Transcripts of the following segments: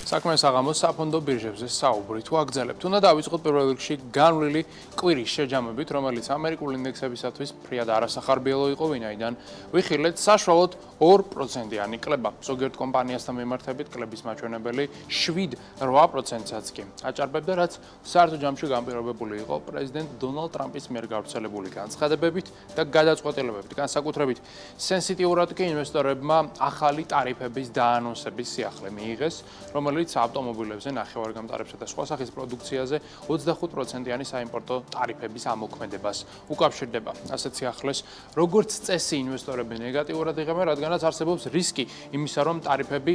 საქმე საღამოს საფონდო ბირჟებზე საუბრით ვაგრძელებთ. უნდა დავიწყოთ პირველ რიგში განვლილი კვირის შეჯამებით, რომელიც ამერიკულ ინდექსებისათვის ფრიად არასახარბიელო იყო, ვინაიდან ვიხილეთ საშუალოდ 2%-იანი კლება. ზოგიერთ კომპანიასთან მიმართებით კლების მაჩვენებელი 7-8%-საც კი აჭარბებდა, რაც საერთო ჯამში განპირობებული იყო პრეზიდენტ დონალდ ტრამპის მიერ გავრცელებული განცხადებებით და გადაწყვეტილებებით. განსაკუთრებით სენსიტიურად კი ინვესტორებმა ახალი ტარიფების დაანონსების სიახლე მიიღეს, რომელიც ავტომობილებზე, ნახევარგამტარებსა და სხვა სახის პროდუქციაზე 25%-იანი საიმპორტო ტარიფების ამოქმედებას უკავშირდება. ასეთ სიახლეს, როგორც წესი, ინვესტორები ნეგატიურად იღებენ, რადგანაც არსებობს რისკი იმისა, რომ ტარიფები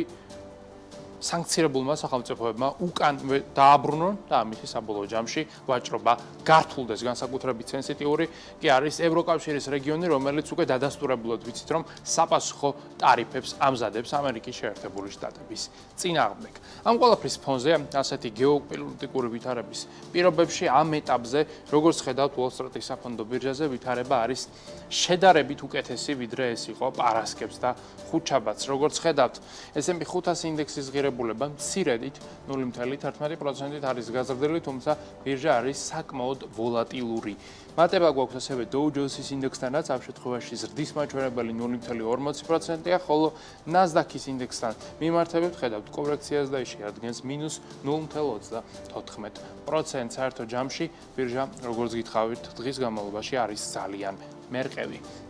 სანქცირებულმა სახელმწიფოებმა უკან დააბრუნონ და ამის საბოლოო ჯამში ვაჭრობა გართულდეს. განსაკუთრებით სენსიტიური კი არის ევროკავშირის რეგიონი, რომელიც უკვე დადასტურებულად ვიცით, რომ საპასუხო ტარიფებს ამზადებს ამერიკის შეერთებული შტატების წინააღმდეგ. ამ ყველაფრის ფონზე ასეთი გეოპოლიტიკური ვითარების პირობებში ამ ეტაპზე, როგორც ხედავთ Wall Street-ის საფონდო ბირჟაზე, ვითარება არის შედარებით უკეთესი, ვიდრე ეს იყო პარასკევს და ხუთშაბათს. როგორც ხედავთ, S&P 500 ინდექსის ღირებულება მცირედით 0.11%-ით არის გაზრდილი, თუმცა ბირჟა არის საკმაოდ ვოლატილური. მატება გვაქვს ასევე Dow Jones-ის ინდექსთანაც, ამ შემთხვევაში ზრდის მაჩვენებელი 0.40%-ია, ხოლო Nasdaq-ის ინდექსთან მიმართებით ხედავთ კორექციას და ის შეადგენს -0.34%. საერთო ჯამში ბირჟა, როგორც გითხავით, დღის განმავლობაში არის ძალიან მერყევი.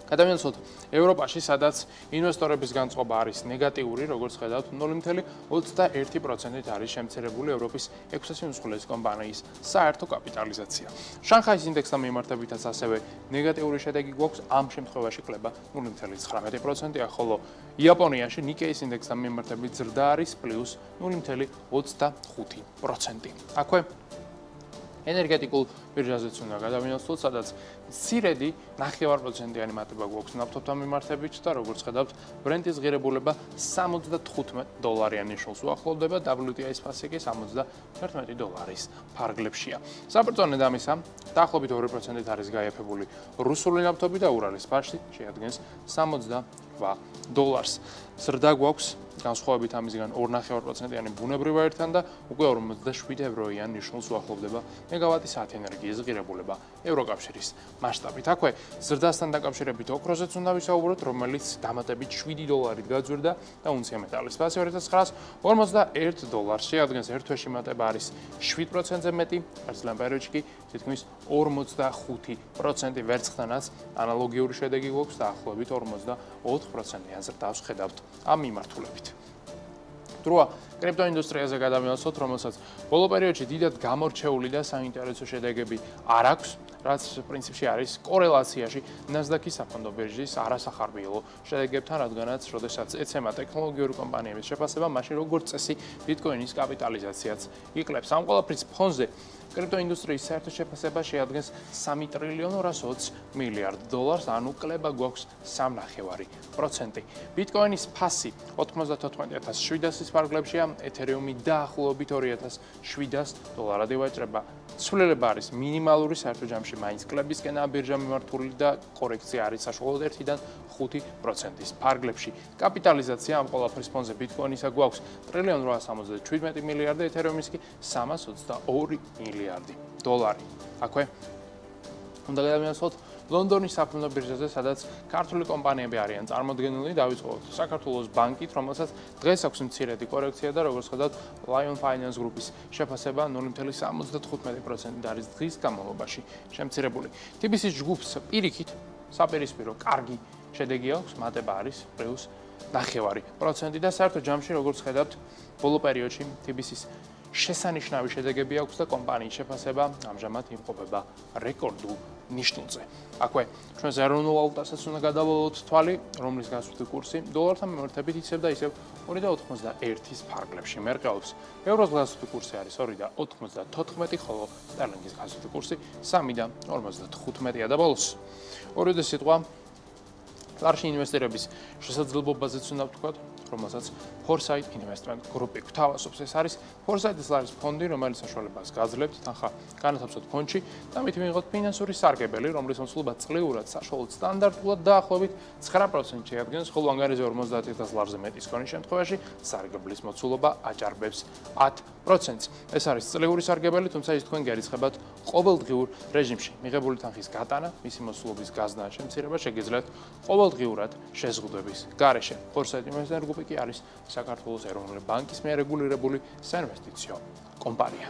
გადავინაცვლოთ ევროპაში, სადაც ინვესტორების განწყობა არის ნეგატიური, როგორც ხედავთ, 0.21%-ით არის შემცირებული ევროპის 600 უმსხვილესი კომპანიის საერთო კაპიტალიზაცია. შანხაის ინდექსთან მიმართებითაც ასევე ნეგატიური შედეგი გვაქვს, ამ შემთხვევაში კლება 0.19%-ია, ხოლო იაპონიაში ნიკეის ინდექსთან მიმართებით ზრდა არის +0.25%. აქვე ენერგეტიკულ ბირჟაზეც უნდა გადავინაცვლოთ, სადაც მცირედი 0.5%-იანი მატება გვაქვს ნავთობთან მიმართებით და როგორც ხედავთ, ბრენტის ღირებულება $75-იან ნიშნულს უახლოვდება, WTI-ის ფასი კი $71 ფარგლებშია. საბრძოლო ამისა, დაახლოებით 2%-ით არის გაიაფებული რუსული ნავთობი და ურალის ბარში შეადგენს $78. ზრდა გვაქვს განსხვავებით ამისგან 2.5%-იანი ბუნებრივ აირთან და უკვე 47-იან ნიშნულს უახლოვდება მეგავატი საათი ენერგიის ღირებულება ევროკავშირის მასშტაბით. აქვე ზრდასთან დაკავშირებით ოქროზეც უნდა ვისაუბროთ, რომელიც დამატებით $7-ით გაძვირდა და უნცია მეტალის ფასი 2941 შეადგენს. ერთ თვეში მატება არის 7%-ზე მეტი, არცლიან პერიოდში კი თითქმის 45% ვერცხლთანაც ანალოგიური შედეგი გვაქვს და ახლობით 44%-იან ზრდას ხედავთ ამ მიმართულებით. დროა კრიპტოინდუსტრიაზე გადავინაცვლოთ, რომელსაც ბოლო პერიოდში დიდად გამორჩეული და საინტერესო შედეგები არ აქვს, რაც პრინციპში არის კორელაციაში Nasdaq-ის საფონდო ბირჟის არასახარბიელო შედეგებთან, რადგანაც როდესაც ეცემა ტექნოლოგიური კომპანიების შეფასება, მაშინ როგორც წესი ბიტკოინის კაპიტალიზაციაც იკლებს. ამ ყველაფრის ფონზე კრიპტოინდუსტრიის საერთო შეფასება შეადგენს $3.220 მილიარდ, ანუ კლება გვაქვს 3.5%. ბიტკოინის ფასი 94,700-ის ფარგლებშია, ეთერიუმი დაახლოებით $2,700 ივაჭრება. ცვლილება არის მინიმალური, საერთო ჯამში მაინც კლებისკენაა ბირჟა მიმართული და კორექცია არის საშუალოდ 1-დან 5%-ის ფარგლებში. კაპიტალიზაცია ამ ყველაფრის ფონზე ბიტკოინისა გვაქვს $1.877 მილიარდი, ეთერიუმის კი $322 მილიარდი. აქვე უნდა გადავინაცვლოთ ლონდონის საფონდო ბირჟაზე, სადაც ქართული კომპანიები არიან წარმოდგენილი. დავიწყოთ საქართველოს ბანკით, რომელსაც დღეს აქვს მცირედი კორექცია და როგორც ხედავთ, Lion Finance Group-ის შეფასება 0.75% არის დღის განმავლობაში შემცირებული. TBC-ის ჯგუფს პირიქით საპირისპირო კარგი შედეგი აქვს, მატება არის +0.5% და საერთო ჯამში, როგორც ხედავთ, ბოლო პერიოდში TBC-ის შესანიშნავი შედეგები აქვს და კომპანიის შეფასება ამჟამად იმყოფება რეკორდულ ნიშნულზე. აქვე ჩვენს ეროვნულ ვალუტასაც უნდა გადავალოთ თვალი, რომლის გასვლითი კურსი დოლართან მიმართებით ისევ და ისევ 2.91-ის ფარგლებში მერყეობს. ევროს გასვლითი კურსი არის 2.94, ხოლო სტერლინგის გასვლითი კურსი 3.55-ია და ბოლოს ორივე სიტყვა ლარში ინვესტირების შესაძლებლობაზეც უნდა ვთქვათ, რომელსაც Foresight Investment Group გვთავაზობს. ეს არის Foresight არის ფონდი, რომელიც საშუალებას გაძლევთ თანხა განათავსოთ ფონდში და მით მიიღოთ ფინანსური სარგებელი, რომლის მოცულობა წლიურად საშუალოდ სტანდარტულად დაახლოებით 9% შეადგენს, ხოლო ანგარიზე 50000 ლარზე მეტის ქონის შემთხვევაში სარგებლის მოცულობა აჭარბებს 10%-ს. ეს არის წლიური სარგებელი, თუმცა ის თქვენ გერიცხებათ ყოველდღიურ რეჟიმში. მიღებული თანხის გატანა, მისი მოცულობის გაზრდა ან შემცირება შეგიძლიათ ყოველდღიურად შეზღუდვების გარეშე. Foresight Investment Group კი არის საქართველოს ეროვნული ბანკის მიერ რეგულირებული საინვესტიციო კომპანია.